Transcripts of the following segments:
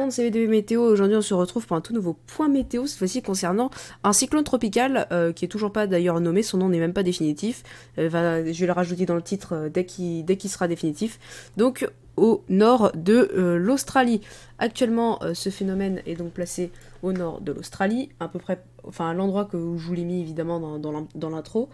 de CVD météo. Aujourd'hui, on se retrouve pour un tout nouveau point météo, cette fois-ci concernant un cyclone tropical qui est toujours pas d'ailleurs nommé, son nom n'est même pas définitif. Je vais le rajouter dans le titre dès qu'il sera définitif. Donc, au nord de l'Australie. Actuellement, ce phénomène est donc placé au nord de l'Australie, à peu près, enfin à l'endroit où je vous l'ai mis évidemment dans l'intro.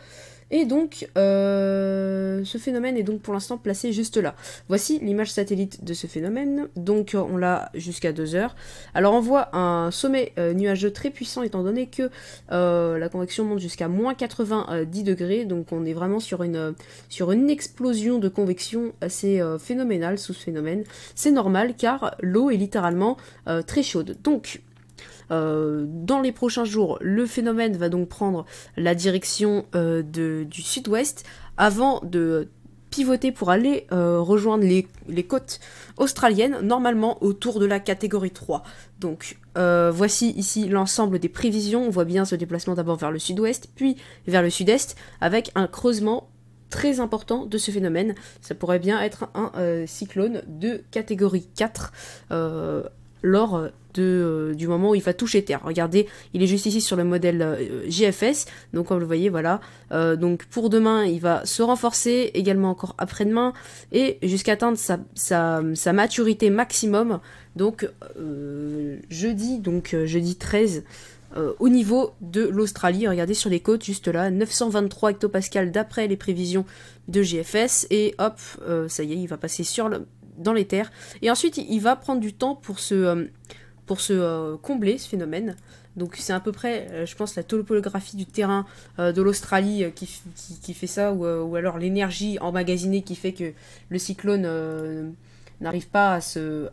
Et donc, ce phénomène est donc pour l'instant placé juste là. Voici l'image satellite de ce phénomène. Donc, on l'a jusqu'à 2 heures. Alors, on voit un sommet nuageux très puissant, étant donné que la convection monte jusqu'à moins 90 degrés. Donc, on est vraiment sur une explosion de convection assez phénoménale sous ce phénomène. C'est normal, car l'eau est littéralement très chaude. Donc, dans les prochains jours, le phénomène va donc prendre la direction du sud-ouest avant de pivoter pour aller rejoindre les côtes australiennes, normalement autour de la catégorie 3. Donc voici ici l'ensemble des prévisions. On voit bien ce déplacement d'abord vers le sud-ouest, puis vers le sud-est, avec un creusement très important de ce phénomène. Ça pourrait bien être un cyclone de catégorie 4 lors du moment où il va toucher Terre. Regardez, il est juste ici sur le modèle GFS, donc comme vous le voyez, voilà. Donc pour demain, il va se renforcer, également encore après-demain, et jusqu'à atteindre sa maturité maximum, donc jeudi 13, au niveau de l'Australie. Regardez sur les côtes, juste là, 923 hectopascales d'après les prévisions de GFS, et hop, ça y est, il va passer dans les terres, et ensuite il va prendre du temps pour se combler ce phénomène. Donc c'est à peu près, je pense, la topographie du terrain de l'Australie qui fait ça, ou alors l'énergie emmagasinée qui fait que le cyclone n'arrive pas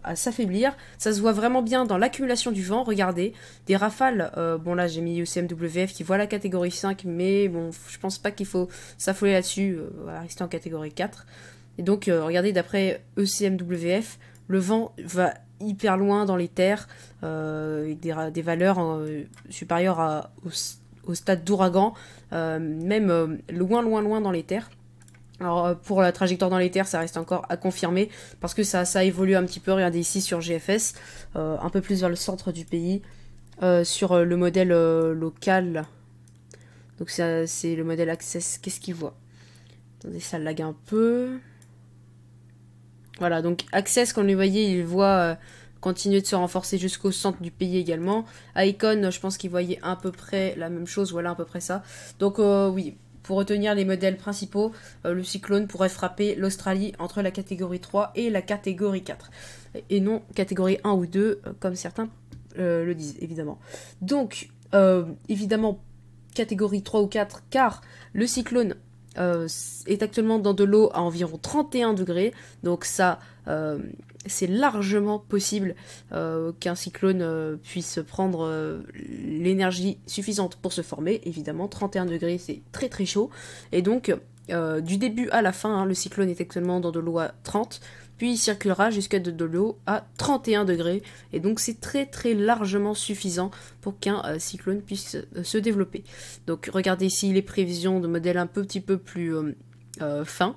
à s'affaiblir. Ça se voit vraiment bien dans l'accumulation du vent. Regardez, des rafales, bon là j'ai mis ECMWF qui voit la catégorie 5, mais bon, je pense pas qu'il faut s'affoler là-dessus, on va rester en catégorie 4. Et donc, regardez, d'après ECMWF, le vent va hyper loin dans les terres, avec des valeurs supérieures au stade d'ouragan, même loin dans les terres. Alors, pour la trajectoire dans les terres, ça reste encore à confirmer, parce que ça évolue un petit peu. Regardez ici sur GFS, un peu plus vers le centre du pays, sur le modèle local. Donc, c'est le modèle Access. Qu'est-ce qu'il voit? Attendez, ça lag un peu. Voilà, donc Access, comme vous le voyez, il voit continuer de se renforcer jusqu'au centre du pays également. Icon, je pense qu'il voyait à peu près la même chose, voilà à peu près ça. Donc oui, pour retenir les modèles principaux, le cyclone pourrait frapper l'Australie entre la catégorie 3 et la catégorie 4. Et non catégorie 1 ou 2, comme certains le disent, évidemment. Donc, évidemment, catégorie 3 ou 4, car le cyclone est actuellement dans de l'eau à environ 31 degrés, donc ça c'est largement possible qu'un cyclone puisse prendre l'énergie suffisante pour se former. Évidemment, 31 degrés c'est très très chaud, et donc du début à la fin, le cyclone est actuellement dans de l'eau à 30, puis il circulera jusqu'à de l'eau à 31 degrés, et donc c'est très très largement suffisant pour qu'un cyclone puisse se développer. Donc regardez ici les prévisions de modèles un petit peu plus fins,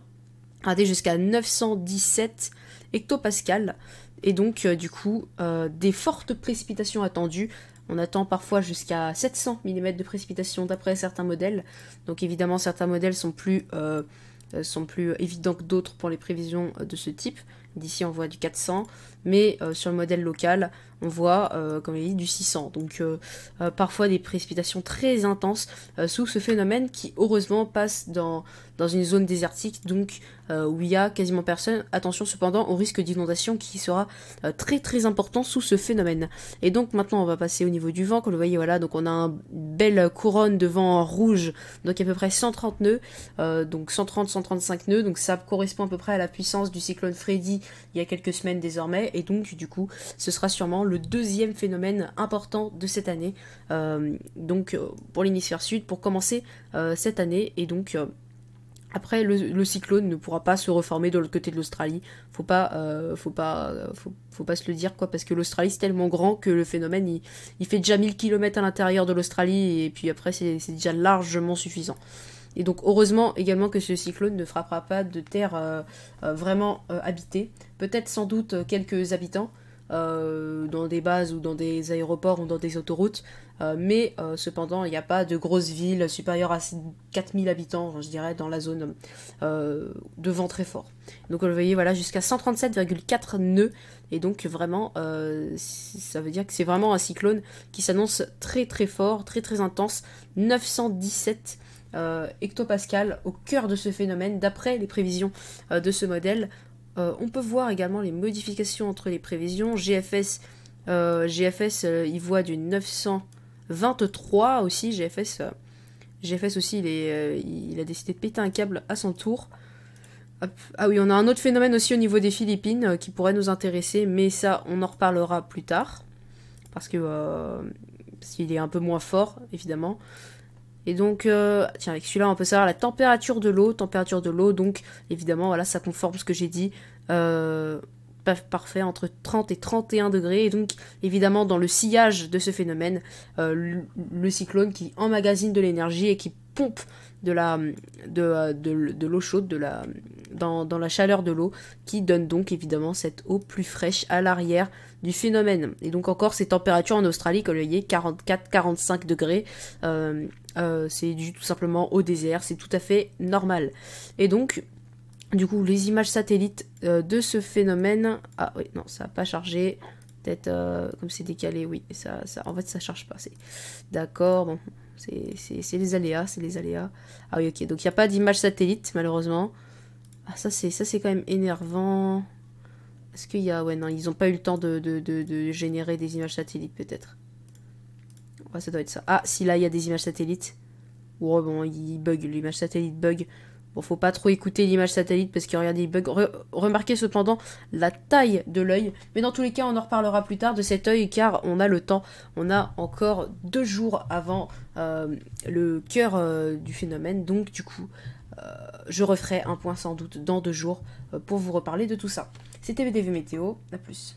regardez jusqu'à 917 hectopascales, et donc du coup des fortes précipitations attendues. On attend parfois jusqu'à 700 mm de précipitations d'après certains modèles. Donc évidemment certains modèles sont plus évidents que d'autres pour les prévisions de ce type. D'ici on voit du 400, mais sur le modèle local on voit comme il dit du 600. Donc parfois des précipitations très intenses sous ce phénomène qui heureusement passe dans une zone désertique, donc où il y a quasiment personne. Attention cependant au risque d'inondation qui sera très très important sous ce phénomène. Et donc maintenant on va passer au niveau du vent. Comme vous voyez, voilà, donc on a une belle couronne de vent rouge, donc à peu près 130 nœuds, donc 130-135 nœuds, donc ça correspond à peu près à la puissance du cyclone Freddy il y a quelques semaines désormais, et donc du coup ce sera sûrement le deuxième phénomène important de cette année, donc pour l'hémisphère sud, pour commencer cette année. Et donc après, le cyclone ne pourra pas se reformer de l'autre côté de l'Australie. Faut pas se le dire, quoi, parce que l'Australie c'est tellement grand que le phénomène il fait déjà 1000 km à l'intérieur de l'Australie, et puis après c'est déjà largement suffisant. Et donc heureusement également que ce cyclone ne frappera pas de terre vraiment habitée. Peut-être sans doute quelques habitants, dans des bases ou dans des aéroports ou dans des autoroutes. Mais cependant, il n'y a pas de grosse ville supérieure à 4000 habitants, je dirais, dans la zone de vent très fort. Donc vous voyez, voilà, jusqu'à 137,4 nœuds. Et donc vraiment, ça veut dire que c'est vraiment un cyclone qui s'annonce très très fort, très très intense. 917 hectopascales au cœur de ce phénomène, d'après les prévisions de ce modèle. On peut voir également les modifications entre les prévisions. GFS, il voit du 923 aussi. GFS aussi, il a décidé de péter un câble à son tour. Hop. Ah oui, on a un autre phénomène aussi au niveau des Philippines qui pourrait nous intéresser, mais ça, on en reparlera plus tard. Parce qu'il est un peu moins fort, évidemment. Et donc, tiens, avec celui-là, on peut savoir la température de l'eau. Température de l'eau, donc, évidemment, voilà, ça conforme ce que j'ai dit. Parfait, entre 30 et 31 degrés. Et donc, évidemment, dans le sillage de ce phénomène, le cyclone qui emmagasine de l'énergie et qui pompe de l'eau chaude dans la chaleur de l'eau, qui donne donc, évidemment, cette eau plus fraîche à l'arrière du phénomène. Et donc, encore, ces températures en Australie, comme vous voyez, 44-45 degrés. C'est dû tout simplement au désert, c'est tout à fait normal. Et donc, du coup, les images satellites de ce phénomène... Ah oui, non, ça n'a pas chargé. Peut-être comme c'est décalé, oui. En fait, ça charge pas. D'accord, bon. C'est les aléas, c'est les aléas. Ah oui, ok. Donc, il n'y a pas d'image satellite, malheureusement. Ah, ça, c'est quand même énervant. Est-ce qu'il y a... Ouais, non, ils n'ont pas eu le temps de générer des images satellites, peut-être. Ouais, ça doit être ça. Ah, si là, il y a des images satellites. Oh, bon, il bug, l'image satellite bug. Bon, faut pas trop écouter l'image satellite parce que regardez, il bug. Remarquez cependant la taille de l'œil. Mais dans tous les cas, on en reparlera plus tard de cet œil car on a le temps. On a encore 2 jours avant le cœur du phénomène. Donc, du coup, je referai un point sans doute dans 2 jours pour vous reparler de tout ça. C'était VDV Météo. À plus.